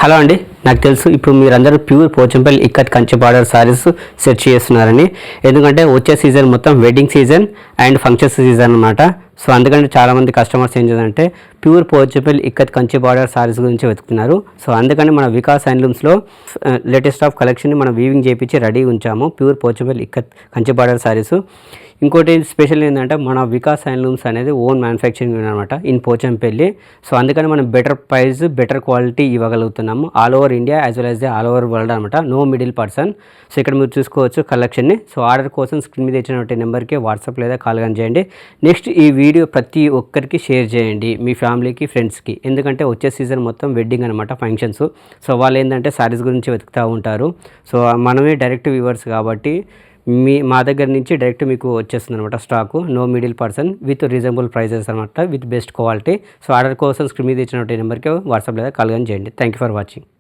Hello అండి, నాకు తెలుసు ఇప్పుడు మీరందరూ pure Pochampally ikat Kanchi border saris search చేస్తున్నారని. ఎందుకంటే వచ్చే సీజన్ మొత్తం wedding season and functions season అనమాట. సో అందుకని చాలామంది కస్టమర్స్ ఏం చేయాలంటే pure Pochampally ikat Kanchi border saris గురించి వెతుకుతున్నారు. సో అందుకని మన వికాస్ హ్యాండ్లూమ్స్లో లేటెస్ట్ ఆఫ్ కలెక్షన్ని మనం వీవింగ్ చేయించి రెడీ ఉంచాము. Pure Pochampally ikat Kanchi border saris. ఇంకోటి స్పెషల్ ఏంటంటే మన వికాస్ హ్యాండ్లూమ్స్ అనేది ఓన్ మ్యానుఫ్యాక్చరింగ్ అనమాట ఇన్ పోచంపల్లి. సో అందుకని మనం బెటర్ ప్రైస్ బెటర్ క్వాలిటీ ఇవ్వగలుగుతున్నాము all over India as well as all over world అనమాట. No middle person. సో ఇక్కడ మీరు చూసుకోవచ్చు కలెక్షన్ని. సో ఆర్డర్ కోసం స్క్రీన్ మీద ఇచ్చినటువంటి నెంబర్కి వాట్సాప్ లేదా కాల్ కానీ చేయండి. నెక్స్ట్ ఈ వీడియో ప్రతి ఒక్కరికి షేర్ చేయండి, మీ ఫ్యామిలీకి ఫ్రెండ్స్కి. ఎందుకంటే వచ్చే సీజన్ మొత్తం వెడ్డింగ్ అనమాట, ఫంక్షన్స్. సో వాళ్ళు ఏంటంటే సారీస్ గురించి వెతుకుతూ ఉంటారు. సో మనమే డైరెక్ట్ వ్యూవర్స్ కాబట్టి మా దగ్గర నుంచి డైరెక్ట్ మీకు వచ్చేస్తుంది అనమాట stock. No middle person with reasonable prices అనమాట, with best quality. So order కోసం స్క్రీన్ మీద ఇచ్చినటువంటి నెంబర్కి వాట్సాప్ లేదా కాల్ కానీ చేయండి. Thank you for watching.